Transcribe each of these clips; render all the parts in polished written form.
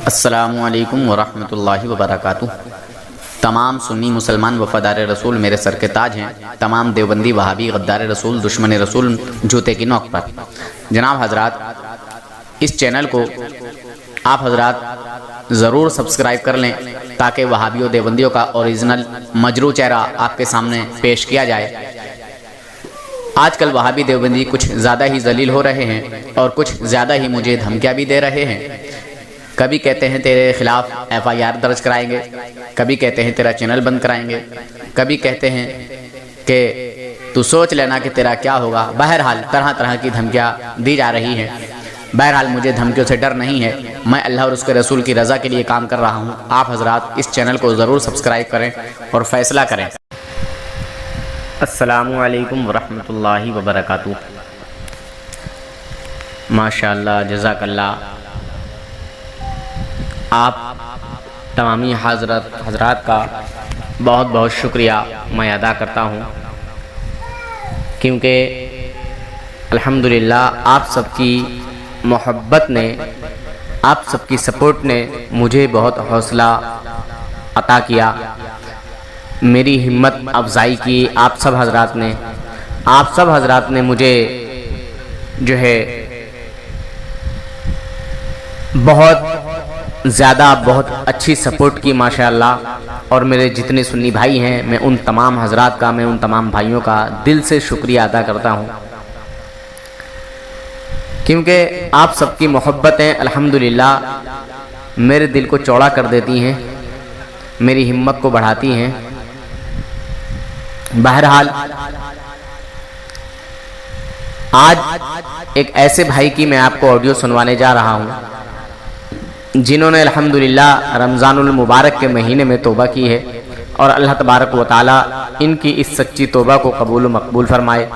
السلام علیکم ورحمۃ اللہ وبرکاتہ۔ تمام سنی مسلمان وفادار رسول میرے سر کے تاج ہیں، تمام دیوبندی وہابی غدار رسول دشمن رسول جوتے کی نوک پر۔ جناب حضرات، اس چینل کو آپ حضرات ضرور سبسکرائب کر لیں تاکہ وہابیوں دیوبندیوں کا اوریجنل مجروح چہرہ آپ کے سامنے پیش کیا جائے۔ آج کل وہابی دیوبندی کچھ زیادہ ہی ذلیل ہو رہے ہیں اور کچھ زیادہ ہی مجھے دھمکیاں بھی دے رہے ہیں۔ کبھی کہتے ہیں تیرے خلاف FIR درج کرائیں گے، کبھی کہتے ہیں تیرا چینل بند کرائیں گے، کبھی کہتے ہیں کہ تو سوچ لینا کہ تیرا کیا ہوگا۔ بہرحال طرح طرح کی دھمکیاں دی جا رہی ہیں۔ بہرحال مجھے دھمکیوں سے ڈر نہیں ہے، میں اللہ اور اس کے رسول کی رضا کے لیے کام کر رہا ہوں۔ آپ حضرات اس چینل کو ضرور سبسکرائب کریں اور فیصلہ کریں۔ السلام علیکم ورحمۃ اللہ وبرکاتہ۔ ماشاءاللہ، جزاک اللہ۔ آپ تمامی حضرات کا بہت بہت شکریہ میں ادا کرتا ہوں، کیونکہ الحمدللہ آپ سب کی محبت نے، آپ سب کی سپورٹ نے مجھے بہت حوصلہ عطا کیا، میری ہمت افزائی کی۔ آپ سب حضرات نے مجھے جو ہے بہت زیادہ بہت اچھی سپورٹ کی ماشاءاللہ۔ اور میرے جتنے سنی بھائی ہیں، میں ان تمام حضرات کا، میں ان تمام بھائیوں کا دل سے شکریہ ادا کرتا ہوں، کیونکہ آپ سب کی محبتیں الحمدللہ میرے دل کو چوڑا کر دیتی ہیں، میری ہمت کو بڑھاتی ہیں۔ بہرحال آج ایک ایسے بھائی کی میں آپ کو آڈیو سنوانے جا رہا ہوں جنہوں نے الحمدللہ رمضان المبارک کے مہینے میں توبہ کی ہے، اور اللہ تبارک و تعالی ان کی اس سچی توبہ کو قبول و مقبول فرمائے،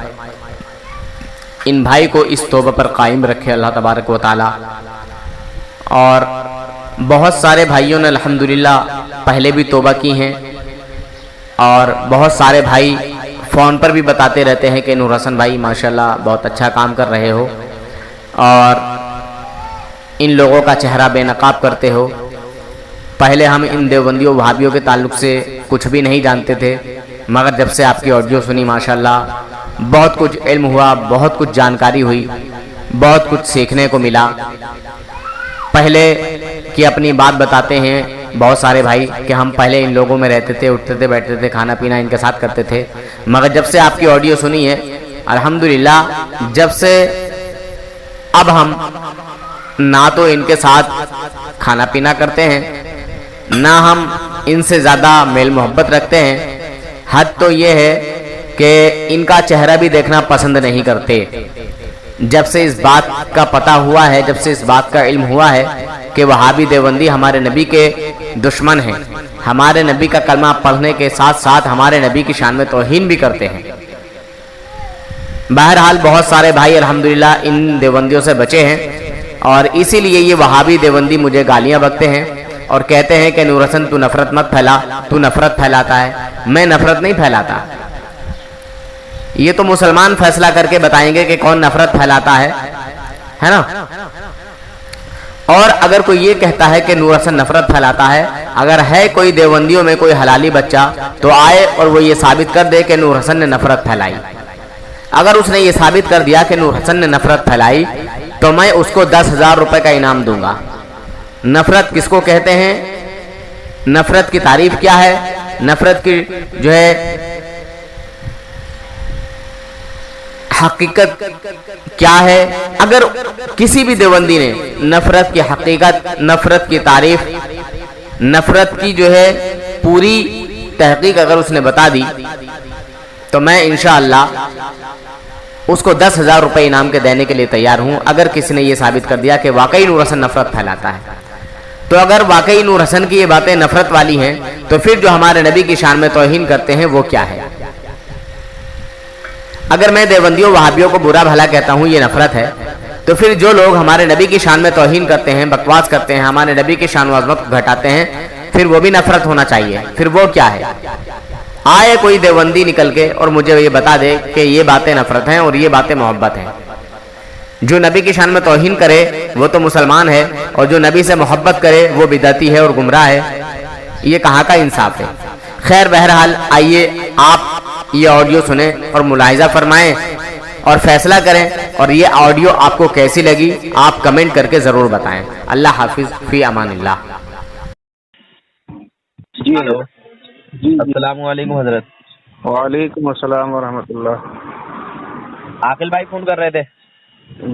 ان بھائی کو اس توبہ پر قائم رکھے اللہ تبارک و تعالی۔ اور بہت سارے بھائیوں نے الحمدللہ پہلے بھی توبہ کی ہیں، اور بہت سارے بھائی فون پر بھی بتاتے رہتے ہیں کہ نور حسن بھائی ماشاءاللہ بہت اچھا کام کر رہے ہو، اور ان لوگوں کا چہرہ بے نقاب کرتے ہو۔ پہلے ہم ان دیوبندیوں وہابیوں کے تعلق سے کچھ بھی نہیں جانتے تھے، مگر جب سے آپ کی آڈیو سنی ماشاءاللہ بہت کچھ علم ہوا، بہت کچھ جانکاری ہوئی، بہت کچھ سیکھنے کو ملا۔ پہلے کی اپنی بات بتاتے ہیں بہت سارے بھائی کہ ہم پہلے ان لوگوں میں رہتے تھے، اٹھتے تھے، بیٹھتے تھے، کھانا پینا ان کے ساتھ کرتے تھے، مگر جب سے آپ کی آڈیو سنی ہے الحمدللہ، جب سے اب ہم نہ تو ان کے ساتھ کھانا پینا کرتے ہیں، نہ ہم ان سے زیادہ میل محبت رکھتے ہیں، حد تو یہ ہے کہ ان کا چہرہ بھی دیکھنا پسند نہیں کرتے۔ جب سے اس بات کا پتہ ہوا ہے، جب سے اس بات کا علم ہوا ہے کہ وہابی دیوبندی ہمارے نبی کے دشمن ہیں، ہمارے نبی کا کلمہ پڑھنے کے ساتھ ساتھ ہمارے نبی کی شان میں توہین بھی کرتے ہیں۔ بہرحال بہت سارے بھائی الحمدللہ ان دیوبندیوں سے بچے ہیں، اور اسی لیے یہ وہابی دیوبندی مجھے گالیاں بکتے ہیں اور کہتے ہیں کہ نور حسن تو نفرت مت پھیلا، تو نفرت پھیلاتا ہے۔ میں نفرت نہیں پھیلاتا، یہ تو مسلمان فیصلہ کر کے بتائیں گے کہ کون نفرت پھیلاتا ہے نا۔ اور اگر کوئی یہ کہتا ہے کہ نور حسن نفرت پھیلاتا ہے، اگر ہے کوئی دیوبندیوں میں کوئی حلالی بچہ تو آئے اور وہ یہ ثابت کر دے کہ نور حسن نے نفرت پھیلائی۔ اگر اس نے یہ ثابت کر دیا کہ نور حسن نے نفرت پھیلائی تو میں اس کو 10,000 روپے کا انعام دوں گا۔ نفرت کس کو کہتے ہیں؟ نفرت کی تعریف کیا ہے؟ نفرت کی جو ہے حقیقت کیا ہے؟ اگر کسی بھی دیوبندی نے نفرت کی حقیقت، نفرت کی تعریف، نفرت کی جو ہے پوری تحقیق اگر اس نے بتا دی تو میں انشاءاللہ اس کو 10,000 روپے انعام کے دینے کے لیے تیار ہوں، اگر کسی نے یہ ثابت کر دیا کہ واقعی نور حسن نفرت پھیلاتا ہے۔ تو اگر واقعی نور حسن کی یہ باتیں نفرت والی ہیں تو پھر جو ہمارے نبی کی شان میں توہین کرتے ہیں وہ کیا ہے؟ اگر میں دیوبندیوں وہابیوں کو برا بھلا کہتا ہوں یہ نفرت ہے، تو پھر جو لوگ ہمارے نبی کی شان میں توہین کرتے ہیں، بکواس کرتے ہیں، ہمارے نبی کی شان و عظمت کو گھٹاتے ہیں، پھر وہ بھی نفرت ہونا چاہیے۔ پھر وہ کیا ہے؟ آئے کوئی دیوبندی نکل کے اور مجھے یہ بتا دے کہ یہ باتیں نفرت ہیں اور یہ باتیں محبت ہیں۔ جو نبی کی شان میں توہین کرے وہ تو مسلمان ہے، اور جو نبی سے محبت کرے وہ بدعتی ہے اور گمراہ ہے. یہ کہاں کا انصاف ہے؟ خیر بہرحال آئیے آپ یہ آڈیو سنیں اور ملاحظہ فرمائیں اور فیصلہ کریں. اور یہ آڈیو آپ کو کیسی لگی آپ کمنٹ کر کے ضرور بتائیں. اللہ حافظ، فی امان اللہ. جی ہلو، جی جی السلام علیکم حضرت. وعلیکم السلام ورحمۃ اللہ. عاقل بھائی فون کر رہے تھے؟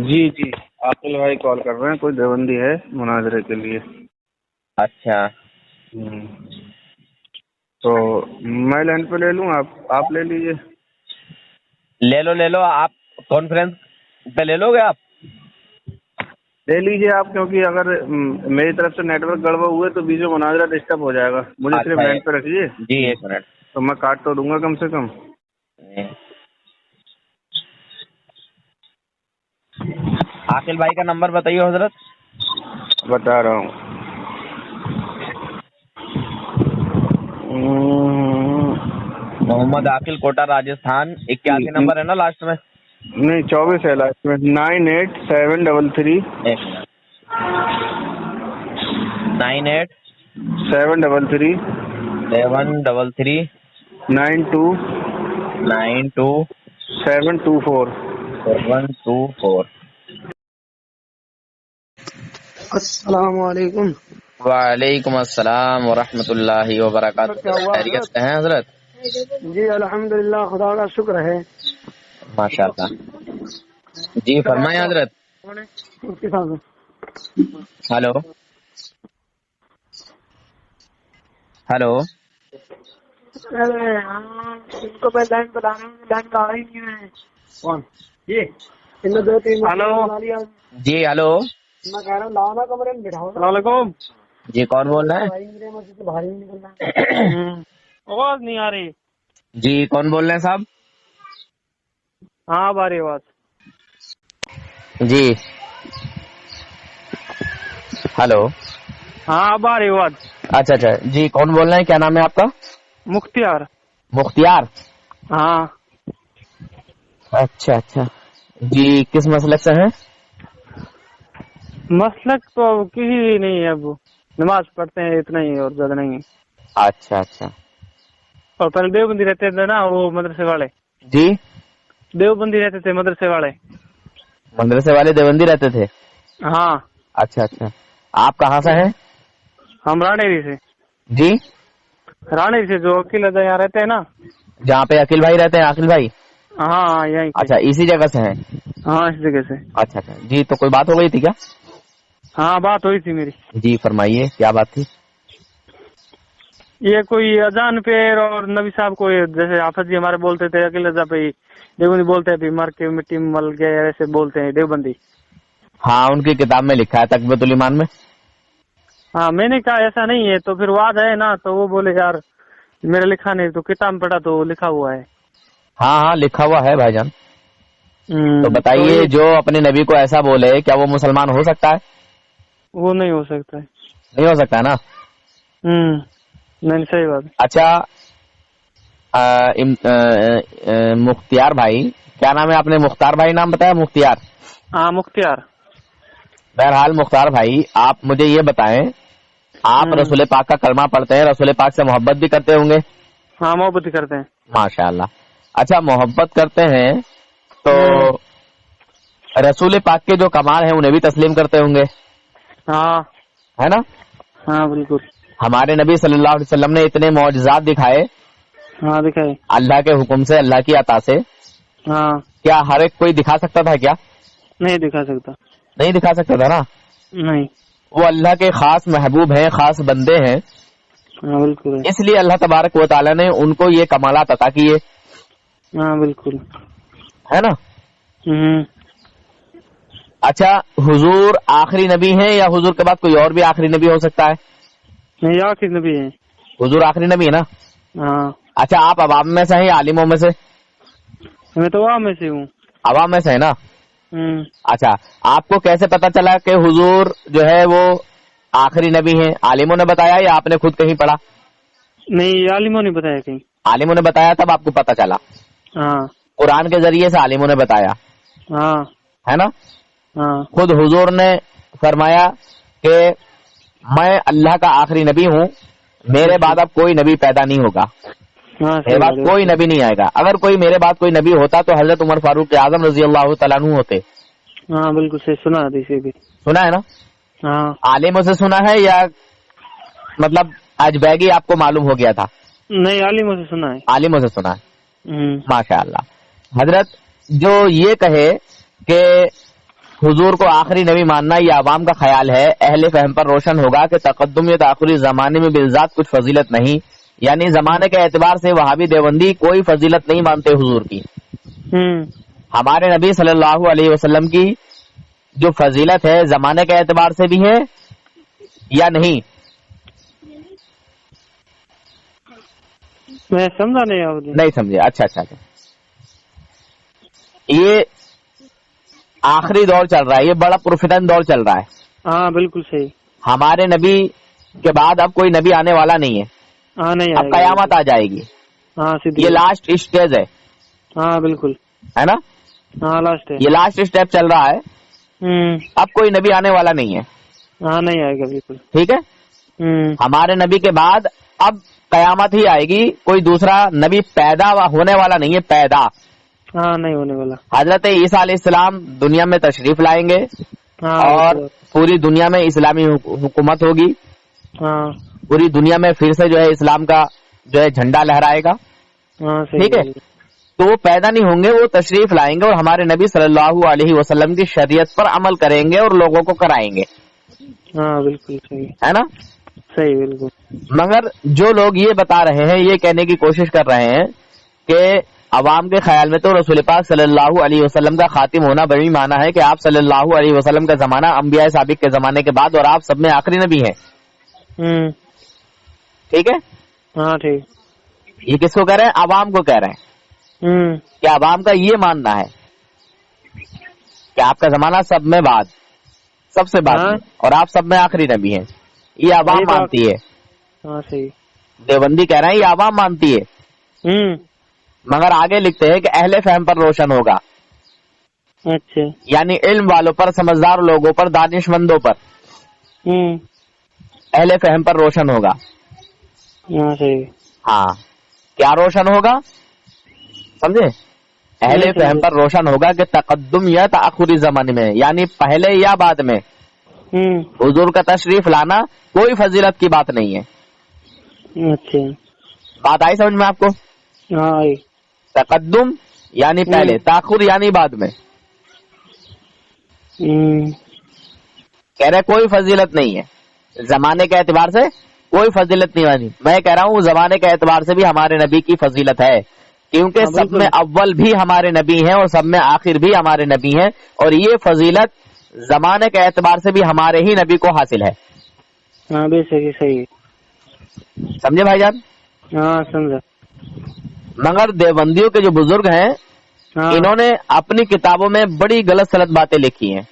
جی جی عاقل بھائی کال کر رہے ہیں، کوئی دیوبندی ہے مناظرے کے لیے. اچھا، تو میں لائن پہ لے لوں، آپ لے لیجیے. لے لو آپ کانفرنس پہ لے لو گے آپ؟ لے لیجیے آپ، کیونکہ اگر میری طرف سے نیٹ ورک گڑبڑ ہوئے تو بیچ میں مناظرہ ڈسٹرب ہو جائے گا. مجھے صرف اچھا لائن پہ رکھیے. جی، ایک منٹ. تو میں کاٹ تو دوں گا کم سے کم. عاقل بھائی کا نمبر بتائیے حضرت. بتا رہا ہوں. محمد عاقل، کوٹا راجستھان. 81 نمبر ہے نا لاسٹ میں؟ نہیں 24 ہے لاسٹ میں. 9873 ایک منٹ. 98 733 733 92 92 724. 724. السلام علیکم. وعلیکم السلام ورحمۃ اللہ وبرکاتہ. خیریت سے ہیں حضرت؟ جی الحمدللہ، خدا کا شکر ہے. ماشاء اللہ. جی فرمائیں حضرت. Hello hello. ان کو میں لائن بتا رہا ہوں، لائن کا آ ہی نہیں ہے. کون جی؟ ان نے 2-3 ہلو. جی ہلو. میں کہہ رہا ہوں لانا کمرے میں بٹھاؤ. السلام علیکم. جی کون بول رہے ہیں؟ باہر ہی نہیں نکلنا. آواز نہیں آ رہی. جی کون بول رہے ہیں صاحب؟ ہاں اب آ رہی آواز. جی ہلو. ہاں اب آ رہی آواز. اچھا اچھا. جی کون بول رہے ہیں؟ کیا نام ہے آپ کا؟ مختار. مختار. ہاں. اچھا اچھا. جی کس مسلک سے ہیں؟ مسلک تو کسی نہیں ہے، اب نماز پڑھتے ہیں اتنا ہی اور زیادہ نہیں ہے. اچھا اچھا. اور پہلے دیوبندی رہتے تھے نا وہ مدرسے والے. جی دیوبندی رہتے تھے مدرسے والے. مدرسے والے دیوبندی رہتے تھے؟ ہاں. اچھا اچھا. آپ کہاں سے ہیں؟ ہم رانیری سے. جی رانیری سے جو وکیل یہاں رہتے ہیں نا. جہاں پہ عقیل بھائی رہتے ہیں؟ عقیل بھائی ہاں یہیں سے. اچھا اسی جگہ سے ہیں؟ ہاں اس جگہ سے. اچھا اچھا. جی تو کوئی بات ہو گئی تھی کیا؟ ہاں بات ہوئی تھی میری. جی فرمائیے کیا بات تھی؟ یہ کوئی اذان پہ اور نبی صاحب کو جیسے حافظ جی ہمارے بولتے تھے عقیل رضا پہ دیوبندی بولتے ہیں مر کے مٹی میں مل گئے ایسے بولتے ہیں دیوبندی. ہاں ان کی کتاب میں لکھا ہے تقویۃ الایمان میں. ہاں میں نے کہا ایسا نہیں ہے، تو پھر وعد ہے نا، تو وہ بولے یار میرا لکھا نہیں، تو کتاب میں پڑھا تو لکھا ہوا ہے. ہاں ہاں لکھا ہوا ہے بھائی جان. تو تو بتائیے جو اپنے نبی کو ایسا بولے کیا وہ مسلمان ہو سکتا ہے؟ وہ نہیں ہو سکتا ہے. نہیں ہو سکتا ہے نا. نہیں صحیح بات. اچھا مختار بھائی، کیا نام ہے آپ نے؟ مختار بھائی نام بتایا؟ مختار. ہاں مختار. بہرحال مختار بھائی آپ مجھے یہ بتائیں، آپ رسول پاک کا کلمہ پڑھتے ہیں، رسول پاک سے محبت بھی کرتے ہوں گے؟ ہاں محبت ہی کرتے ہیں. ماشاء اللہ. اچھا محبت کرتے ہیں تو رسول پاک کے جو کمال ہیں انہیں بھی تسلیم کرتے ہوں گے؟ ہاں ہے نا. ہاں بالکل. ہمارے نبی صلی اللہ علیہ وسلم نے اتنے معجزات دکھائے ہاں دکھائے. اللہ کے حکم سے، اللہ کی عطا سے. ہاں. کیا ہر ایک کوئی دکھا سکتا تھا کیا؟ نہیں دکھا سکتا. نہیں دکھا سکتا تھا نا. نہیں. وہ اللہ کے خاص محبوب ہیں، خاص بندے ہیں. ہاں بالکل. اس لیے اللہ تبارک و تعالیٰ نے ان کو یہ کمالات عطا کیے. ہاں بالکل. ہے نا. اچھا حضور آخری نبی ہیں یا حضور کے بعد کوئی اور بھی آخری نبی ہو سکتا ہے؟ نہیں آخری نبی ہے. حضور آخری نبی ہے نا. ہاں. اچھا آپ عوام میں سے ہیں یا عالموں میں سے؟ میں تو عوام میں سے ہوں. عوام میں سے ہے نا. اچھا آپ کو کیسے پتا چلا کہ حضور جو ہے وہ آخری نبی ہیں؟ عالموں نے بتایا یا آپ نے خود کہیں پڑھا؟ نہیں عالموں نے بتایا کہیں. عالموں نے بتایا تب آپ کو پتا چلا. ہاں. قرآن کے ذریعے سے عالموں نے بتایا. ہاں. ہے نا. ہاں. خود حضور نے فرمایا کہ میں اللہ کا آخری نبی ہوں, میرے بعد اب کوئی نبی پیدا نہیں ہوگا, ہاں میرے بعد کوئی نبی نہیں آئے گا. اگر کوئی میرے بعد کوئی نبی ہوتا تو حضرت عمر فاروق اعظم رضی اللہ تعالیٰ عنہ ہوتے. ہاں بالکل صحیح, سنا حدیث بھی. سنا ہے نا؟ ہاں عالموں سے سنا ہے یا مطلب آج بیگی آپ کو معلوم ہو گیا تھا؟ نہیں, عالموں سے سنا ہے. عالموں سے سنا ہے, ہوں. ماشاء اللہ. حضرت جو یہ کہے کہ حضور کو آخری نبی ماننا یہ عوام کا خیال ہے, اہل فہم پر روشن ہوگا کہ تقدم یا تاخری زمانے میں بالذات کچھ فضیلت نہیں, یعنی زمانے کے اعتبار سے وہابی دیوبندی کوئی فضیلت نہیں مانتے حضور کی. ہمارے نبی صلی اللہ علیہ وسلم کی جو فضیلت ہے زمانے کے اعتبار سے بھی ہے یا نہیں؟ میں سمجھا نہیں آپ نہیں سمجھے. اچھا اچھا اچھا, یہ آخری دور چل رہا ہے, یہ بڑا پرفتن دور چل رہا ہے. ہاں بالکل صحیح. ہمارے نبی کے بعد اب کوئی نبی آنے والا نہیں ہے. ہاں نہیں, اب قیامت آ جائے گی. ہاں سیدھی, یہ لاسٹ اسٹیج ہے. ہاں بالکل ہے نا؟ ہاں لاسٹ ہے. یہ لاسٹ اسٹیپ چل رہا ہے. اب کوئی نبی آنے والا نہیں ہے. ہاں نہیں آئے گا بالکل. ٹھیک ہے, ہمارے نبی کے بعد اب قیامت ہی آئے گی, کوئی دوسرا نبی پیدا ہونے والا نہیں ہے. پیدا ہاں نہیں ہونے والا. حضرت عیسیٰ علیہ السلام دنیا میں تشریف لائیں گے اور پوری دنیا میں اسلامی حکومت ہوگی. ہاں پوری دنیا میں پھر سے جو ہے اسلام کا جو ہے جھنڈا لہرائے گا. ہاں ٹھیک ہے, تو وہ پیدا نہیں ہوں گے, وہ تشریف لائیں گے اور ہمارے نبی صلی اللہ علیہ وسلم کی شریعت پر عمل کریں گے اور لوگوں کو کرائیں گے. ہاں بالکل صحیح ہے نا؟ صحیح بالکل. مگر جو لوگ یہ بتا رہے ہیں, یہ کہنے کی کوشش کر رہے ہیں کہ عوام کے خیال میں تو رسول پاک صلی اللہ علیہ وسلم کا خاتم ہونا بڑی معنی ہے کہ آپ صلی اللہ علیہ وسلم کا زمانہ انبیاء سابق کے زمانے کے بعد اور آپ سب میں آخری نبی ہیں. ٹھیک ہے, ہاں ٹھیک. یہ کس کو کہہ رہے ہیں؟ عوام کو کہہ رہے ہیں کہ عوام کا یہ ماننا ہے کہ آپ کا زمانہ سب میں بعد, سب سے بعد میں, اور آپ سب میں آخری نبی ہیں. یہ عوام مانتی ہے. ہاں صحیح. دیوبندی کہہ رہے ہیں یہ عوام مانتی ہے, مگر آگے لکھتے ہیں کہ اہل فہم پر روشن ہوگا. اچھا, یعنی علم والوں پر, سمجھدار لوگوں پر, دانش مندوں پر, اہل فہم پر روشن ہوگا. ہاں صحیح. ہاں, کیا روشن ہوگا سمجھے؟ اہل فہم پر روشن ہوگا کہ تقدم یا تاخری زمانے میں, یعنی پہلے یا بعد میں حضور کا تشریف لانا کوئی فضیلت کی بات نہیں ہے. اچھا, بات آئی سمجھ میں آپ کو؟ ہاں. تقدم یعنی پہلے, تاخر یعنی بعد میں. کہہ رہے کوئی فضیلت نہیں ہے زمانے کے اعتبار سے, کوئی فضیلت نہیں بنی. میں کہہ رہا ہوں زمانے کے اعتبار سے بھی ہمارے نبی کی فضیلت ہے, کیونکہ سب میں اول بھی ہمارے نبی ہیں اور سب میں آخر بھی ہمارے نبی ہیں, اور یہ فضیلت زمانے کے اعتبار سے بھی ہمارے ہی نبی کو حاصل ہے. ہاں بے صحیح. سمجھے بھائی جان؟ ہاں سمجھا. مگر دیوبندیوں کے جو بزرگ ہیں انہوں نے اپنی کتابوں میں بڑی غلط سلط باتیں لکھی ہیں,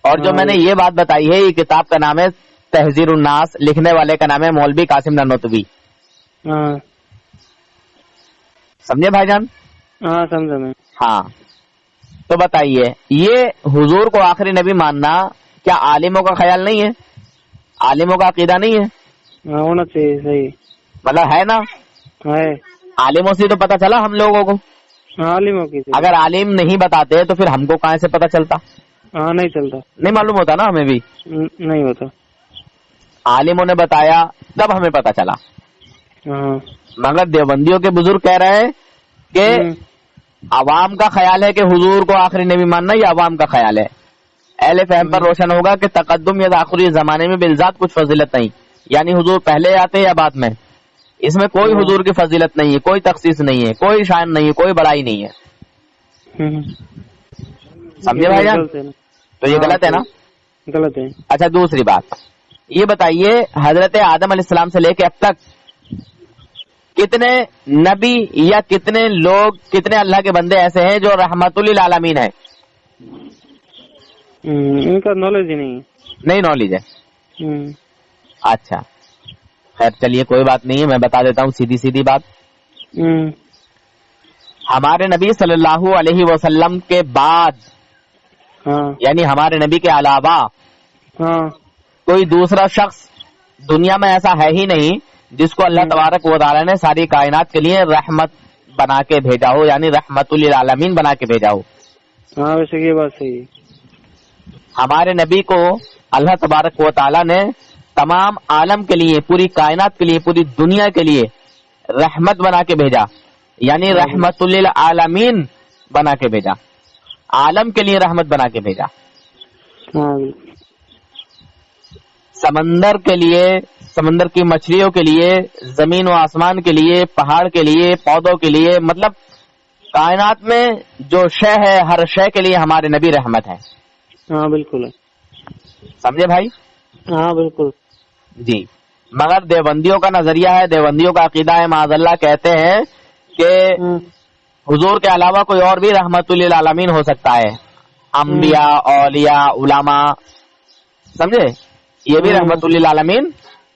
اور جو میں نے یہ بات بتائی ہے, یہ کتاب کا نام ہے تحذیر الناس, لکھنے والے کا نام ہے مولوی قاسم نانوتوی. سمجھے بھائی جان؟ ہاں سمجھا میں. ہاں, تو بتائیے یہ حضور کو آخری نبی ماننا کیا عالموں کا خیال نہیں ہے؟ عالموں کا عقیدہ نہیں ہے؟ ہونا چاہیے. صحیح مطلب ہے نا, ہے. عالموں سے تو پتہ چلا ہم لوگوں کو. عالموں کی اگر عالم نہیں بتاتے تو پھر ہم کو کہاں سے پتہ چلتا؟ ہاں نہیں چلتا, نہیں معلوم ہوتا نا ہمیں بھی. نہیں ہوتا. عالموں نے بتایا تب ہمیں پتہ چلا. مگر دیوبندیوں کے بزرگ کہہ رہے ہیں کہ عوام کا خیال ہے کہ حضور کو آخری نبی ماننا, یہ عوام کا خیال ہے. اہل فہم پر روشن ہوگا کہ تقدم یا آخری زمانے میں بالذات کچھ فضیلت نہیں, یعنی حضور پہلے آتے یا بعد میں, اس میں کوئی حضور کی فضیلت نہیں ہے, کوئی تخصیص نہیں ہے, کوئی شان نہیں ہے, کوئی بڑائی نہیں ہے. سمجھے بھائی جان؟ تو یہ غلط ہے نا؟ غلط ہے. اچھا دوسری بات یہ بتائیے, حضرت آدم علیہ السلام سے لے کے اب تک کتنے نبی یا کتنے لوگ, کتنے اللہ کے بندے ایسے ہیں جو رحمت للعالمین ہیں؟ ان کا نالج ہی نہیں ہے. نہیں نالج ہے. اچھا خیر چلیے کوئی بات نہیں ہے, میں بتا دیتا ہوں سیدھی بات. ہمارے نبی صلی اللہ علیہ وسلم کے بعد, یعنی ہمارے نبی کے علاوہ کوئی دوسرا شخص دنیا میں ایسا ہے ہی نہیں جس کو اللہ تبارک و تعالی نے ساری کائنات کے لیے رحمت بنا کے بھیجا ہو، یعنی رحمت للعالمین بنا کے بھیجا ہو۔ ہاں ویسے یہ بات صحیح ہے۔ ہمارے نبی کو اللہ تبارک و تعالی نے تمام عالم کے لیے، پوری کائنات کے لیے، پوری دنیا کے لیے رحمت بنا کے بھیجا، یعنی رحمت للعالمین بنا کے بھیجا، عالم کے لیے رحمت بنا کے بھیجا۔ ہاں سمندر کے لیے، سمندر کی مچھلیوں کے لیے، زمین و آسمان کے لیے، پہاڑ کے لیے، پودوں کے لیے، مطلب کائنات میں جو شے ہے ہر شے کے لیے ہمارے نبی رحمت ہے۔ ہاں بالکل ہے، سمجھے بھائی؟ ہاں بالکل جی، مگر دیوبندیوں کا نظریہ ہے، دیوبندیوں کا عقیدہ ہے، معاذ اللہ کہتے ہیں کہ حضور کے علاوہ کوئی اور بھی رحمت للعالمین ہو سکتا ہے، انبیاء، اولیاء، علماء، سمجھے؟ یہ بھی رحمت للعالمین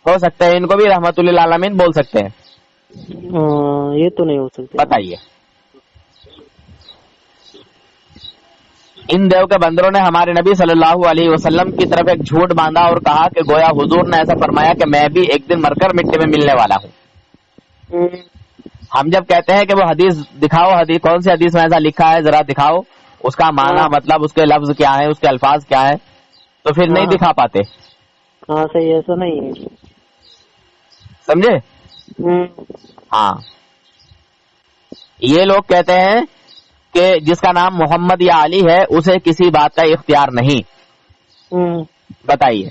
ہو سکتے ہیں، ان کو بھی رحمت للعالمین بول سکتے ہیں۔ یہ تو نہیں ہو سکتا۔ بتائیے، ان دیو کے بندروں نے ہمارے نبی صلی اللہ علیہ وسلم کی طرف ایک جھوٹ باندھا اور کہا کہ گویا حضور نے ایسا فرمایا کہ میں بھی ایک دن مر کر مٹی میں ملنے والا ہوں۔ ہم جب کہتے ہیں کہ وہ حدیث دکھاؤ، حدیث کون سی حدیث میں ایسا لکھا ہے ذرا دکھاؤ، اس کا معنی مطلب اس کے لفظ کیا ہے، اس کے الفاظ کیا ہے، تو پھر نہیں دکھا پاتے۔ ہاں صحیح، ایسا نہیں ہے، سمجھے؟ ہاں، یہ لوگ کہتے ہیں کہ جس کا نام محمد یا علی ہے اسے کسی بات کا اختیار نہیں۔ بتائیے،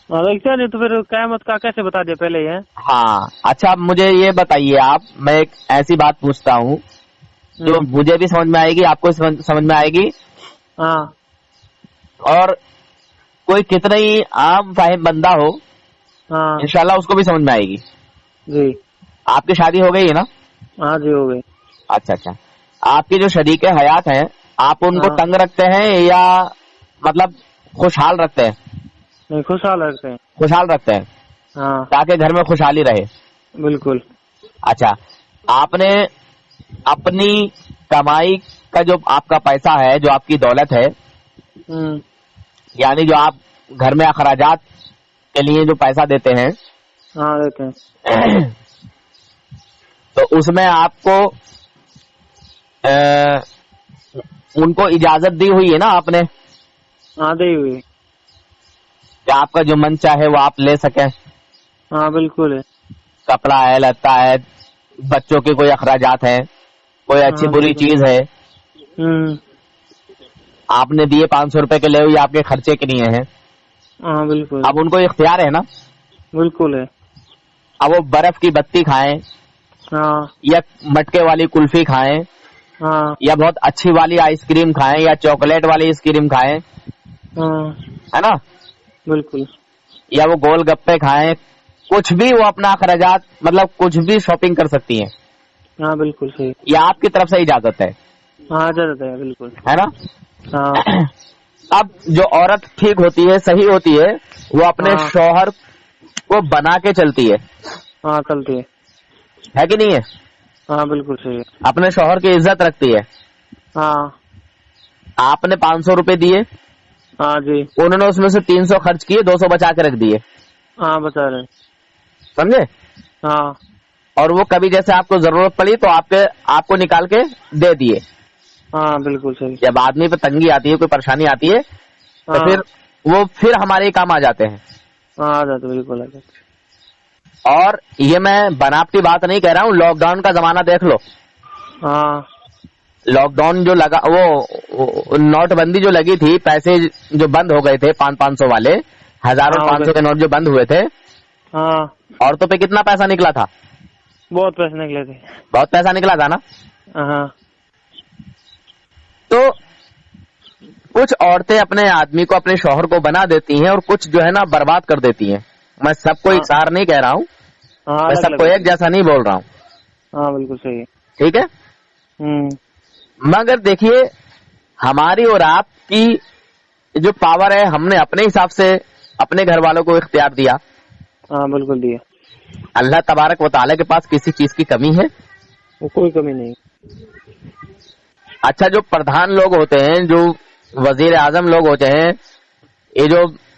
کیا نہیں تو پھر قیامت کا کیسے بتا دیا پہلے یہ؟ ہاں اچھا، مجھے یہ بتائیے آپ، میں ایک ایسی بات پوچھتا ہوں جو مجھے بھی سمجھ میں آئے گی، آپ کو سمجھ میں آئے گی، ہاں، اور کوئی کتنا ہی عام فاہم بندہ ہو ہاں انشاءاللہ اس کو بھی سمجھ میں آئے گی۔ جی، آپ کی شادی ہو گئی ہے نا؟ ہاں جی ہو گئی۔ اچھا اچھا، آپ کی جو شریک حیات ہیں آپ ان کو تنگ رکھتے ہیں یا مطلب خوشحال رکھتے ہیں؟ نہیں، خوشحال رکھتے ہیں۔ خوشحال رکھتے ہیں ہاں تاکہ گھر میں خوشحالی رہے۔ بالکل۔ اچھا، آپ نے اپنی کمائی کا جو آپ کا پیسہ ہے، جو آپ کی دولت ہے، یعنی جو آپ گھر میں اخراجات کے لیے جو پیسہ دیتے ہیں، ہاں دیتے ہیں، تو اس میں آپ کو ان کو اجازت دی ہوئی ہے نا آپ نے ہاں دی ہوئی، کہ آپ کا جو من چاہے وہ آپ لے سکیں، ہاں بالکل ہے، کپڑا ہے، لتا ہے، بچوں کے کوئی اخراجات ہیں، کوئی اچھی بری چیز ہے، آپ نے دیے 500 روپے کے لے ہوئے آپ کے خرچے کے لیے ہیں، ہاں بالکل، اب ان کو اختیار ہے نا، بالکل ہے، اب وہ برف کی بتی کھائیں ہاں یا مٹکے والی کلفی کھائیں ہاں یا بہت اچھی والی آئس کریم کھائیں یا چاکلیٹ والی آئس کریم کھائیں، ہاں ہے نا، بالکل، یا وہ گول گپے کھائیں، کچھ بھی وہ اپنا اخراجات مطلب کچھ بھی شاپنگ کر سکتی ہیں، ہاں بالکل صحیح، یہ آپ کی طرف سے اجازت ہے، ہاں اجازت ہے، بالکل، ہے نا۔ ہاں اب جو عورت ٹھیک ہوتی ہے، صحیح ہوتی ہے، وہ اپنے شوہر کو بنا کے چلتی ہے، ہاں چلتی ہے کہ نہیں ہے؟ ہاں بالکل صحیح ہے، اپنے شوہر کی عزت رکھتی ہے۔ ہاں آپ نے 500 روپے دیے، ہاں جی، انہوں نے اس میں سے 300 خرچ کیے، 200 بچا کے رکھ دیے، ہاں بتا رہے، سمجھے؟ ہاں اور وہ کبھی جیسے آپ کو ضرورت پڑی تو آپ کو نکال کے دے دیے۔ ہاں بالکل صحیح، جب آدمی پہ تنگی آتی ہے، کوئی پریشانی آتی ہے تو پھر ہمارے ہی کام آ جاتے ہیں۔ ہاں آ جاتے، بالکل آ جاتے، اور یہ میں بناوٹی بات نہیں کہہ رہا ہوں، لاک ڈاؤن کا زمانہ دیکھ لو، ہاں لاک ڈاؤن جو لگا، وہ نوٹ بندی جو لگی تھی، پیسے جو بند ہو گئے تھے 500 والے، 1000 اور 500 کے نوٹ جو بند ہوئے تھے، ہاں عورتوں پہ کتنا پیسہ نکلا تھا؟ بہت پیسے نکلے تھے، بہت پیسہ نکلا تھا نا۔ ہاں تو کچھ عورتیں اپنے آدمی کو، اپنے شوہر کو بنا دیتی ہیں اور کچھ جو ہے نا برباد کر دیتی ہیں۔ میں سب کو اکسار نہیں کہہ رہا ہوں، میں سب کو ایک جیسا نہیں بول رہا ہوں، ہاں بالکل صحیح ہے، ٹھیک ہے؟ مگر دیکھیے، ہماری اور آپ کی جو پاور ہے، ہم نے اپنے حساب سے اپنے گھر والوں کو اختیار دیا، ہاں بالکل دیا، اللہ تبارک و تعالیٰ کے پاس کسی چیز کی کمی ہے؟ وہ کوئی کمی نہیں، اچھا، جو پردھان لوگ ہوتے ہیں، جو وزیر اعظم لوگ ہوتے ہیں، یہ جو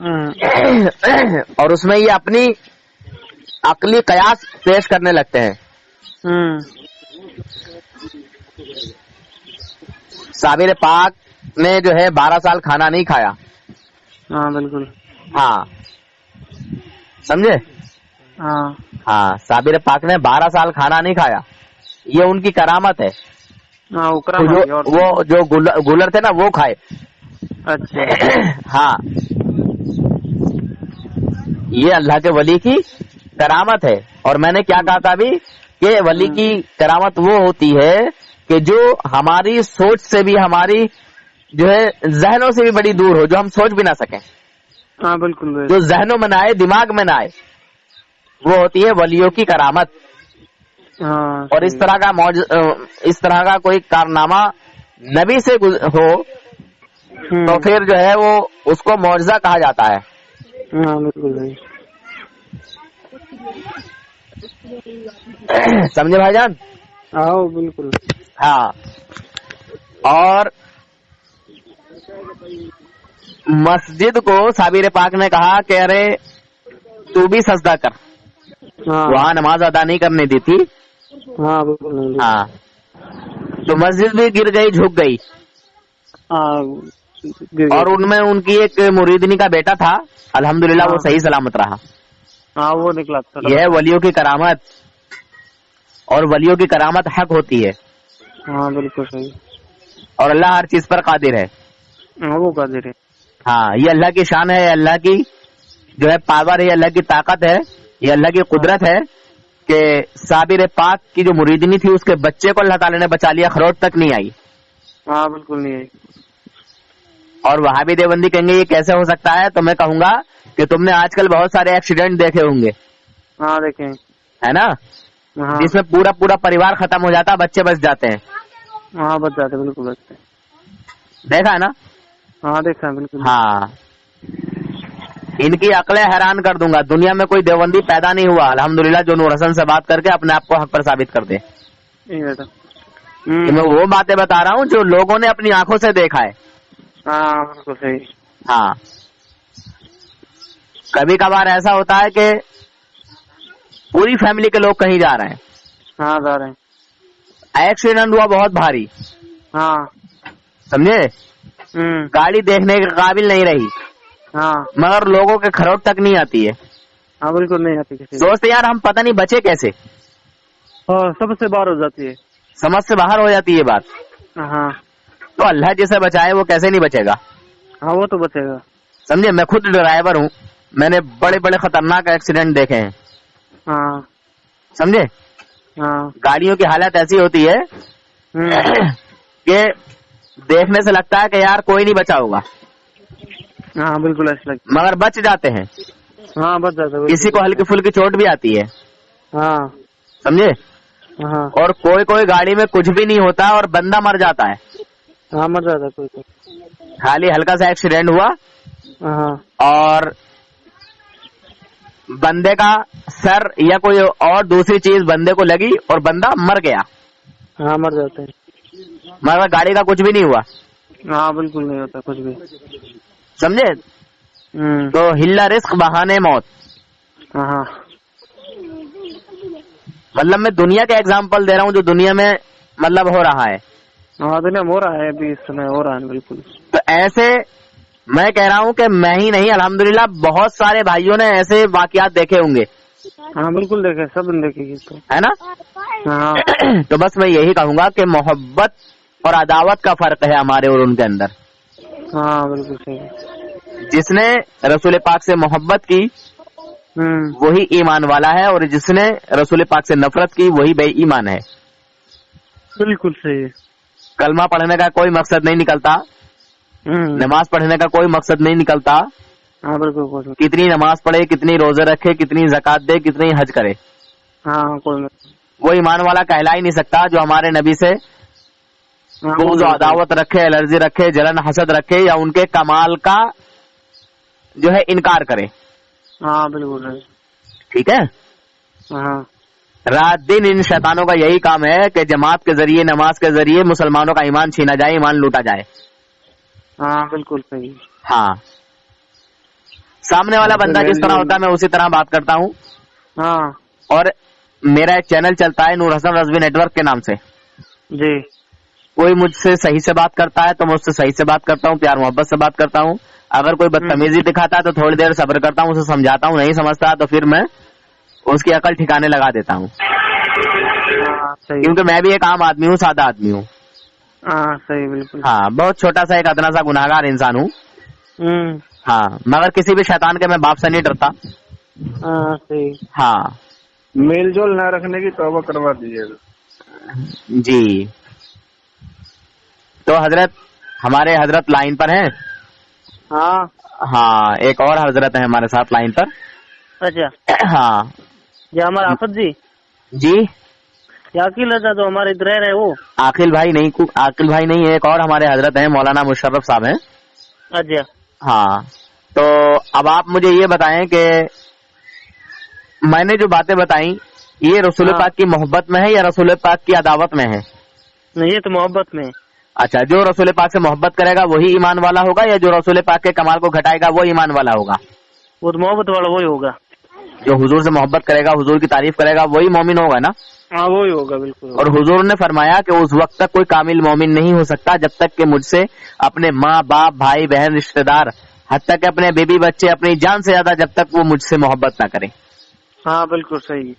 اور اس میں یہ اپنی عقلی قیاس پیش کرنے لگتے ہیں. صابر پاک نے جو ہے 12 سال کھانا نہیں کھایا. ہاں بالکل. ہاں سمجھے. ہاں ہاں صابر پاک نے 12 سال کھانا نہیں کھایا. یہ ان کی کرامت ہے. ہاں وہ کرامت ہے. اور وہ جو گولر تھے نا وہ کھائے. اچھا. ہاں یہ اللہ کے ولی کی کرامت ہے. اور میں نے کیا کہا تھا ابھی کہ ولی کی کرامت وہ ہوتی ہے کہ جو ہماری سوچ سے بھی, ہماری جو ہے ذہنوں سے بھی بڑی دور ہو, جو ہم سوچ بھی نہ سکیں, ہاں بالکل, جو ذہنوں میں نہ آئے, دماغ میں نہ آئے, وہ ہوتی ہے ولیوں کی کرامت. ہاں. اور اس طرح کا کوئی کارنامہ نبی سے ہو تو پھر جو ہے وہ اس کو معجزہ کہا جاتا ہے. ہاں بالکل. سمجھے بھائی جان. ہاں بالکل. ہاں اور مسجد کو صابر پاک نے کہا کہ ارے تو بھی سجدہ کر. وہاں نماز ادا نہیں کرنے دی تھی. ہاں بالکل. ہاں تو مسجد بھی گر گئی, جھک گئی. اور ان میں ان کی ایک مریدنی کا بیٹا تھا, الحمدللہ وہ صحیح سلامت رہا. ہاں وہ نکلا. یہ ولیوں کی کرامت, اور ولیوں کی کرامت حق ہوتی ہے. ہاں بالکل صحیح. اور اللہ ہر چیز پر قادر ہے. ہاں وہ قادر ہے. ہاں یہ اللہ کی شان ہے, اللہ کی جو ہے پاور ہے, اللہ کی طاقت ہے, یہ اللہ کی قدرت ہے کہ صابر پاک کی جو مریدنی تھی اس کے بچے کو اللہ تعالی نے بچا لیا, خروٹ تک نہیں آئی. ہاں بالکل نہیں آئی. اور وہابی دیوبندی کہیں گے یہ کیسے ہو سکتا ہے, تو میں کہوں گا کہ تم نے آج کل بہت سارے ایکسیڈنٹ دیکھے ہوں گے. ہاں دیکھیں. ہے نا, جس میں پورا پریوار ختم ہو جاتا, بچے بچ جاتے ہیں. ہاں بچ جاتے, بالکل بچتے. دیکھا ہے نا. ہاں دیکھا بالکل. ہاں ان کی عقلیں حیران کر دوں گا. دنیا میں کوئی دیوبندی پیدا نہیں ہوا الحمدللہ جو نور حسن سے بات کر کے اپنے آپ کو حق پر ثابت کر دے. میں وہ باتیں بتا رہا ہوں جو لوگوں نے اپنی آنکھوں سے دیکھا ہے. ہاں بالکل صحیح. ہاں کبھی کبھار ایسا ہوتا ہے کہ پوری فیملی کے لوگ کہیں جا رہے ہیں. ہاں جا رہے ہیں. ایکسیڈنٹ ہوا بہت بھاری. ہاں سمجھے, گاڑی دیکھنے کے قابل نہیں رہی. ہاں مگر لوگوں کے خروٹ تک نہیں آتی ہے. ہاں بالکل نہیں آتی. سوچتے یار ہم پتہ نہیں بچے کیسے. ہاں سب سے باہر ہو جاتی ہے, سمجھ سے باہر ہو جاتی ہے بات. ہاں تو اللہ جسے بچائے وہ کیسے نہیں بچے گا. ہاں وہ تو بچے گا. سمجھے, میں خود ڈرائیور ہوں, میں نے بڑے بڑے خطرناک ایکسیڈنٹ دیکھے ہیں. ہاں سمجھے, ہاں گاڑیوں کی حالت ایسی ہوتی ہے کہ دیکھنے سے لگتا ہے کہ یار کوئی نہیں بچا ہوگا. ہاں بالکل ایسا لگتا ہے, مگر بچ جاتے ہیں. ہاں بچ جاتا ہے. کسی کو ہلکی پھلکی چوٹ بھی آتی ہے. ہاں سمجھے. ہاں اور کوئی گاڑی میں کچھ بھی نہیں ہوتا اور بندہ مر جاتا ہے. ہاں مر جاتا ہے کوئی. خالی ہلکا سا ایکسیڈنٹ ہوا ہاں اور بندے کا سر یا کوئی اور دوسری چیز بندے کو لگی اور بندہ مر گیا. ہاں مر جاتے ہیں. مگر گاڑی کا کچھ بھی نہیں ہوا. ہاں بالکل نہیں ہوتا کچھ بھی. سمجھے. تو ہلا رزق بہانے موت. ہاں مطلب میں دنیا کا ایگزامپل دے رہا ہوں جو دنیا میں مطلب ہو رہا ہے. ہاں دنیا میں ہو رہا ہے, ابھی اس سمے ہو رہا ہے بالکل. تو ایسے میں کہہ رہا ہوں کہ میں ہی نہیں الحمدللہ بہت سارے بھائیوں نے ایسے واقعات دیکھے ہوں گے. ہاں بالکل دیکھے, سب نے دیکھے گی تو, ہے نا. ہاں تو بس میں یہی کہوں گا کہ محبت اور عداوت کا فرق ہے ہمارے اور ان کے اندر. ہاں بالکل صحیح. جس نے رسول پاک سے محبت کی وہی ایمان والا ہے, اور جس نے رسول پاک سے نفرت کی وہی بے ایمان ہے. بالکل صحیح. کلمہ پڑھنے کا کوئی مقصد نہیں نکلتا, نماز پڑھنے کا کوئی مقصد نہیں نکلتا. ہاں بالکل. کتنی نماز پڑھے, کتنی روزے رکھے, کتنی زکات دے, کتنی حج کرے, ہاں کوئی وہ ایمان والا کہلا ہی نہیں سکتا جو ہمارے نبی سے بغض و عداوت رکھے, الرجی رکھے, جلن حسد رکھے, یا ان کے کمال کا جو ہے انکار کرے. ہاں بالکل. ٹھیک ہے. ہاں رات دن ان شیطانوں کا یہی کام ہے کہ جماعت کے ذریعے, نماز کے ذریعے مسلمانوں کا ایمان چھینا جائے, ایمان لوٹا جائے. ہاں بالکل صحیح. ہاں سامنے والا بندہ جس طرح ہوتا ہے میں اسی طرح بات کرتا ہوں. ہاں اور میرا ایک چینل چلتا ہے نور حسن رضوی نیٹ ورک کے نام سے. جی. کوئی مجھ سے صحیح سے بات کرتا ہے تو میں اس سے صحیح سے بات کرتا ہوں, پیار محبت سے بات کرتا ہوں. اگر کوئی بدتمیزی دکھاتا ہے تو تھوڑی دیر صبر کرتا ہوں, اسے سمجھاتا ہوں, نہیں سمجھتا تو پھر میں اس کی عقل ٹھکانے لگا دیتا ہوں. صحیح. کیونکہ میں بھی ایک عام آدمی ہوں, سادہ آدمی ہوں. ہاں صحیح بالکل. ہاں, بہت چھوٹا سا ایک ادنا سا گناہگار انسان ہوں. ہاں, مگر کسی بھی شیطان کے میں باپ سے نہیں ڈرتا. ہاں صحیح. ہاں میل جول نہ رکھنے کی توبہ کروا دیجیے. جی. تو حضرت ہمارے حضرت لائن پر ہیں. ہاں ہاں, ایک اور حضرت ہیں ہمارے ساتھ لائن پر. اچھا. ہاں یہ ہمارا آفت جی جی. یا عقیل رضا جو ہمارے ادھر رہ رہے وہ عاقل بھائی نہیں, عاقل بھائی نہیں, ایک اور ہمارے حضرت ہیں مولانا مشرف صاحب ہیں. اچھا. ہاں, تو اب آپ مجھے یہ بتائیں کہ میں نے جو باتیں بتائیں یہ رسول پاک کی محبت میں ہے یا رسول پاک کی عداوت میں ہے؟ نہیں, یہ تو محبت میں. اچھا, جو رسول پاک سے محبت کرے گا وہی ایمان والا ہوگا یا جو رسول پاک کے کمال کو گھٹائے گا وہ ایمان والا ہوگا؟ وہ تو محبت والا وہی ہوگا. جو حضور سے محبت کرے گا, حضور کی تعریف کرے گا, وہی مومن ہوگا نا. ہاں وہی ہوگا بالکل. اور حضور نے فرمایا کہ اس وقت تک کوئی کامل مومن نہیں ہو سکتا جب تک کہ مجھ سے اپنے ماں باپ بھائی بہن رشتہ دار حتیٰ کہ اپنے بیوی بچے اپنی جان سے زیادہ جب تک وہ مجھ سے محبت نہ کریں. ہاں بالکل صحیح.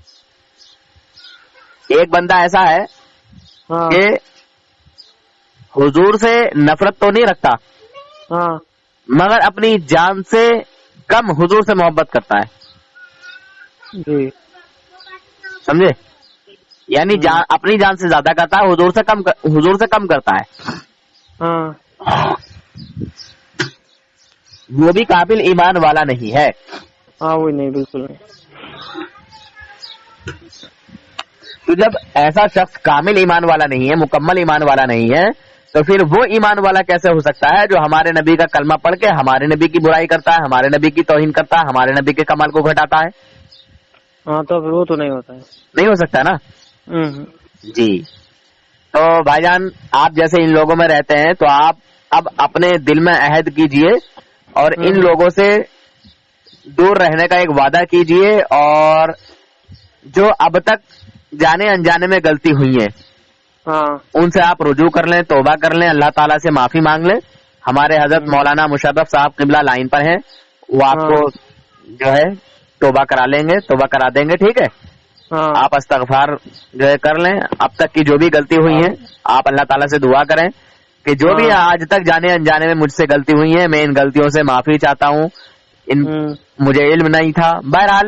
ایک بندہ ایسا ہے ہاں کہ حضور سے نفرت تو نہیں رکھتا ہاں مگر اپنی جان سے کم حضور سے محبت کرتا ہے. جی سمجھے؟ یعنی اپنی جان سے زیادہ کرتا ہے, حضور سے کم کرتا ہے. ہاں وہ بھی قابل ایمان والا نہیں ہے. ہاں وہی نہیں بالکل نہیں. تو جب ایسا شخص کامل ایمان والا نہیں ہے, مکمل ایمان والا نہیں ہے, تو پھر وہ ایمان والا کیسے ہو سکتا ہے جو ہمارے نبی کا کلمہ پڑھ کے ہمارے نبی کی برائی کرتا ہے, ہمارے نبی کی توہین کرتا ہے, ہمارے نبی کے کمال کو گھٹاتا ہے؟ ہاں تو پھر وہ تو نہیں ہوتا ہے. نہیں ہو سکتا نا. جی. تو بھائی جان آپ جیسے ان لوگوں میں رہتے ہیں تو آپ اب اپنے دل میں عہد کیجئے اور ان لوگوں سے دور رہنے کا ایک وعدہ کیجئے, اور جو اب تک جانے انجانے میں غلطی ہوئی ہیں ان سے آپ رجوع کر لیں, توبہ کر لیں, اللہ تعالیٰ سے معافی مانگ لیں. ہمارے حضرت مولانا مشرف صاحب قبلہ لائن پر ہیں, وہ آپ کو جو ہے توبہ کرا لیں گے, توبہ کرا دیں گے. ٹھیک ہے, آپ استغفار جو ہے کر لیں. اب تک کی جو بھی غلطی ہوئی ہیں آپ اللہ تعالیٰ سے دعا کریں کہ جو بھی آج تک جانے انجانے میں مجھ سے غلطی ہوئی ہے میں ان غلطیوں سے معافی چاہتا ہوں, مجھے علم نہیں تھا. بہرحال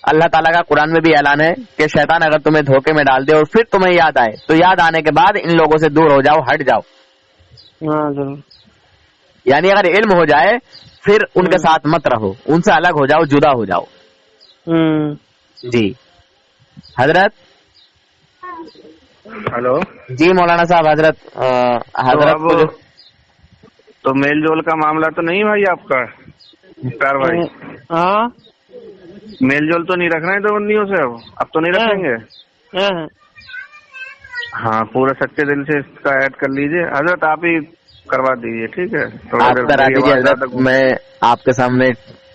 اللہ تعالیٰ کا قرآن میں بھی اعلان ہے کہ شیطان اگر تمہیں دھوکے میں ڈال دے اور پھر تمہیں یاد آئے تو یاد آنے کے بعد ان لوگوں سے دور ہو جاؤ, ہٹ جاؤ. یعنی اگر علم ہو جائے پھر ان کے ساتھ مت رہو, ان سے الگ ہو جاؤ, جدا ہو جاؤ. جی حضرت. ہلو جی مولانا صاحب. حضرت تو میل جول کا معاملہ تو نہیں بھائی آپ کا مختار بھائی؟ ہاں میل جول تو نہیں رکھنا ہے دو بندیوں سے, اب تو نہیں رکھیں گے. ہاں پورے سچے دل سے اس کا ایڈ کر لیجئے. حضرت آپ ہی کروا دیجیے. ٹھیک ہے, آپ کرا دیجیے حضرت. میں آپ کے سامنے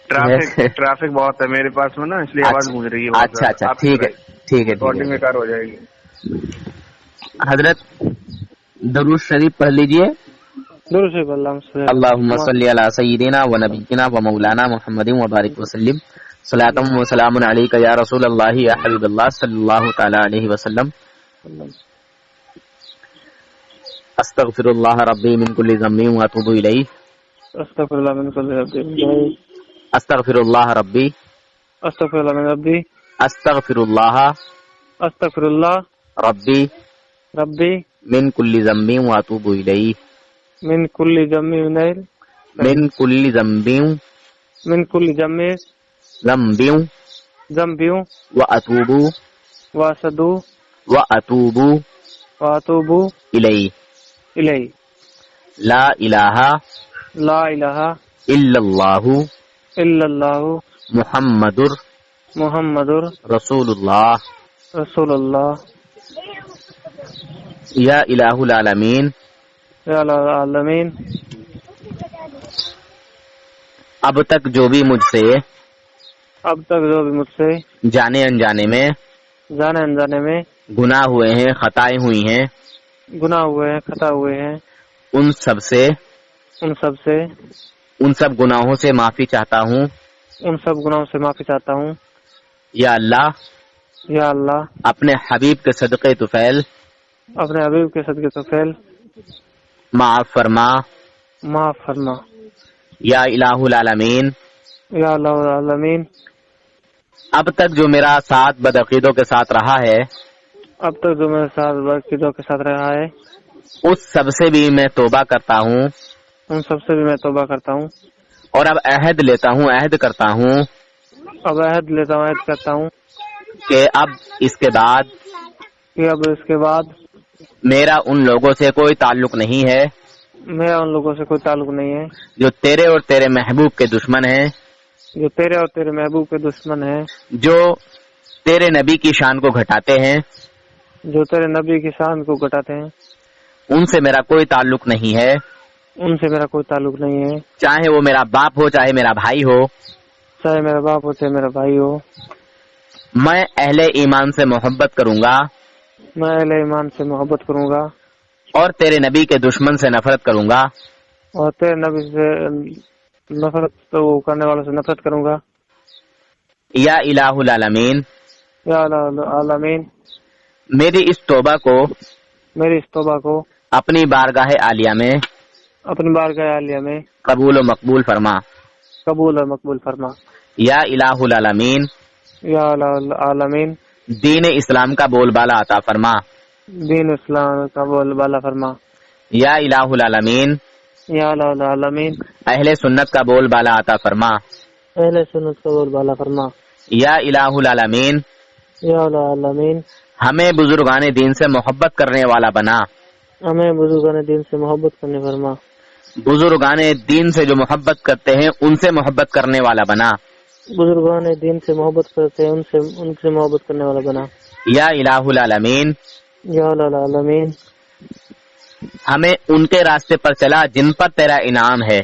ٹریفک بہت ہے میرے پاس میں نا, اس لیے آواز گونج رہی ہے. اچھا اچھا ٹھیک ہے ٹھیک ہے. ریکارڈنگ بیکار ہو جائے گی. حضرت درود شریف پڑھ لیجیے. اللہم صلی علی سیدنا و نبینا و مولانا محمد و بارک وسلم. صلاۃ و سلام علیک یا رسول اللہ یا حبیب اللہ صلی اللہ تعالی علیہ وسلم. استغفر اللہ ربی من کل ذنب و اتوب الیہ. استغفر اللہ ربی. استغفر اللہ ربی من کل ذنب و اتوب الیہ. من کل ذنب و اتوب الیہ. لا الہ الا اللہ محمد رسول اللہ. یا الہ العالمین اب تک جو بھی مجھ سے جانے انجانے میں گناہ ہوئے ہیں، خطائیں ہوئی ہیں، خطا ہوئے ہیں، ان سب گناہوں سے معافی چاہتا ہوں۔ یا اللہ اپنے حبیب کے صدقے طفیل معاف فرما۔ یا الہ العالمین اب تک جو میرا ساتھ بدعقیدوں کے ساتھ رہا ہے اس سب سے بھی میں توبہ کرتا ہوں، اور اب عہد لیتا ہوں، عہد کرتا ہوں کہ اب اس کے بعد میرا ان لوگوں سے کوئی تعلق نہیں ہے جو تیرے اور تیرے محبوب کے دشمن ہیں، جو تیرے نبی کی شان کو گھٹاتے ہیں، ان سے میرا کوئی تعلق نہیں ہے، چاہے وہ میرا باپ ہو چاہے میرا بھائی ہو، میں اہل ایمان سے محبت کروں گا اور تیرے نبی کے دشمن سے نفرت کروں گا، اور تیرے نبی سے کرنے والوں سے نفرت کروں گا۔ یا الہ العالمین میری اس توبہ کو اپنی بارگاہ عالیہ میں قبول و مقبول فرما۔ یا الہ العالمین دین اسلام کا بول بالا عطا فرما۔ یا الہ العالمین اہل سنت کا بول بالا عطا فرما۔ یا الہ العالمین ہمیں بزرگان دین سے محبت کرنے والا بنا۔ بزرگان دین سے جو محبت کرتے ہیں ان سے محبت کرنے والا بنا۔ یا الہ العالمین ہمیں ان کے راستے پر چلا جن پر تیرا انعام ہے۔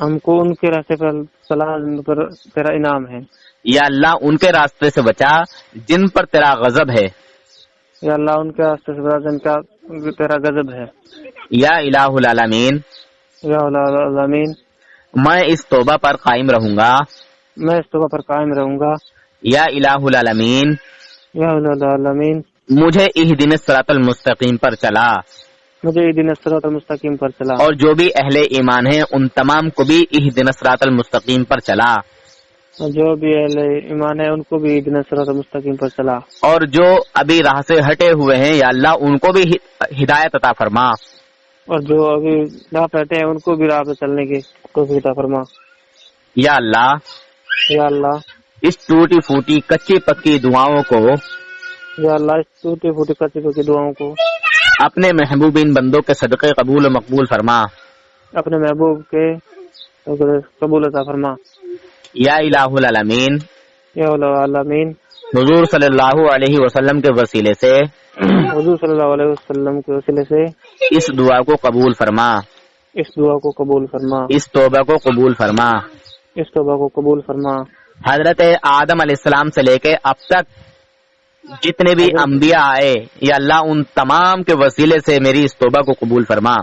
ہم کو ان کے راستے پر چلا جن پر تیرا انعام ہے۔ یا اللہ ان کے راستے سے بچا جن پر تیرا غضب ہے۔ یا اللہ ان کے راستے سے بچا جن کا تیرا غضب ہے۔ یا الہ العالمین میں اس توبہ پر قائم رہوں گا۔ یا الہ العالمین مجھے اہدنا الصراط المستقیم پر چلا۔ اور جو بھی اہل ایمان ہیں ان تمام کو بھی اہدنا الصراط المستقیم پر چلا۔ جو بھی اہل ایمان ہے ان کو بھی اہدنا الصراط المستقیم پر چلا۔ اور جو ابھی راہ سے ہٹے ہوئے ہیں یا اللہ ان کو بھی ہدایت عطا فرما۔ اور جو ابھی راہ پہ ہٹے ہیں ان کو بھی راہ پہ چلنے کی توفیق عطا فرما۔ یا اللہ اس ٹوٹی پھوٹی کچی پکی دعاؤں کو اپنے محبوبین بندوں کے صدقے قبول و مقبول فرما۔ اپنے محبوب کے قبول عطا فرما۔ یا الہ العالمین حضور صلی اللہ علیہ وسلم کے وسیلے سے اس دعا کو قبول فرما۔ اس توبہ کو قبول فرما۔ حضرت آدم علیہ السلام سے لے کے اب تک جتنے بھی انبیاء آئے یا اللہ ان تمام کے وسیلے سے میری اس توبہ کو قبول فرما۔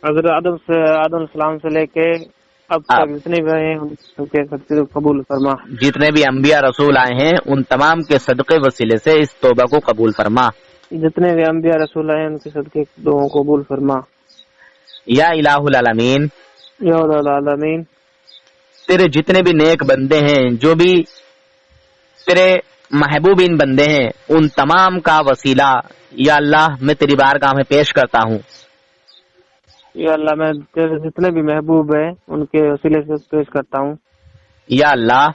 حضرت آدم علیہ السلام سے لے کے اب تک جتنے بھی آئے ہیں ان سب کے صدقے قبول فرما۔ جتنے بھی انبیاء رسول آئے ہیں ان تمام کے صدقے وسیلے سے اس توبہ کو قبول فرما۔ جتنے بھی انبیاء رسول آئے ہیں ان کے صدقے دعاؤں کو قبول فرما۔ یا الہ العالمین تیرے جتنے بھی نیک بندے ہیں جو بھی تیرے محبوبین بندے ہیں ان تمام کا وسیلہ یا اللہ میں تیری بارگاہ میں پیش کرتا ہوں۔ یا اللہ میں تیرے جتنے بھی محبوب ہیں ان کے وسیلے سے پیش کرتا ہوں۔ یا اللہ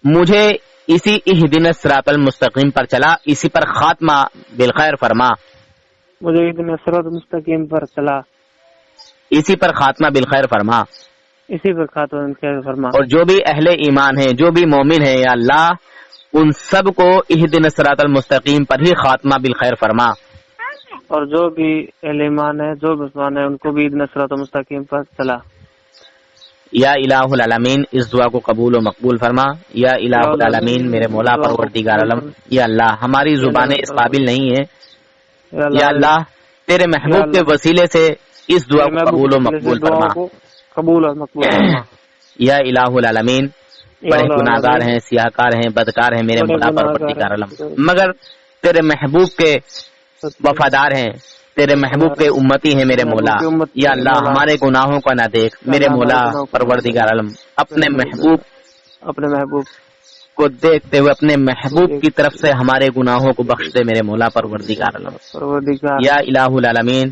مجھے اسی اہدنا الصراط المستقیم پر چلا، اسی پر خاتمہ بالخیر فرما۔ مجھے اہدنا الصراط المستقیم پر چلا، اسی پر خاتمہ بالخیر فرما۔ اسی پر خاتمہ بالخیر فرما۔ اور جو بھی اہل ایمان ہیں جو بھی مومن ہیں یا اللہ ان سب کو اہدنا الصراط المستقیم پر ہی خاتمہ بالخیر فرما۔ اور جو بھی اہل ایمان ہے جو مسلمان ہے ان کو بھی اہدنا الصراط المستقیم پر چلا۔ یا الہ العالمین اس دعا کو قبول و مقبول فرما. یا الہ العالمین میرے مولا پروردگار عالم، یا اللہ ہماری زبانیں اس قابل نہیں ہیں، یا اللہ تیرے محبوب کے وسیلے سے اس دعا کو قبول و مقبول فرما. قبول اور مقبول فرما. یا الہ العالمین بڑے گناہگار ہیں، سیاہ کار ہیں، بدکار ہیں میرے مولا پروردگار عالم، مگر تیرے محبوب کے وفادار ہیں، تیرے محبوب کے امتی ہیں میرے مولا. یا اللہ ہمارے گناہوں کو نہ دیکھ میرے مولا پروردگار عالم، اپنے محبوب کو دیکھتے ہوئے اپنے محبوب کی طرف سے ہمارے گناہوں کو بخش دے میرے مولا پروردگار عالم. یا الہ العالمین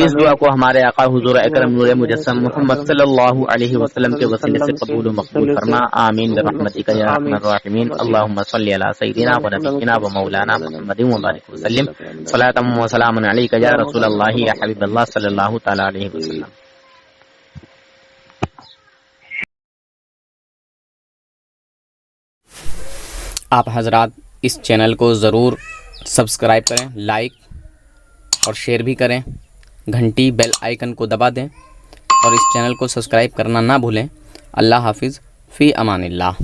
اس دعا کو ہمارے آقا حضور اکرم نور مجسم محمد صلی اللہ علیہ وسلم کے وسیلے سے قبول و مقبول فرما. آمین برحمتک یا ارحم الراحمین. اللہم صلی علی سیدنا و نبینا و مولانا محمد وبارک وسلم. صلاۃ و سلام علیک یا رسول اللہ یا حبیب اللہ صلی اللہ تعالی علیہ وسلم. آپ حضرات اس چینل کو ضرور سبسکرائب کریں، لائک اور شیئر بھی کریں، گھنٹی بیل آئیکن کو دبا دیں اور اس چینل کو سبسکرائب کرنا نہ بھولیں. اللہ حافظ، فی امان اللہ.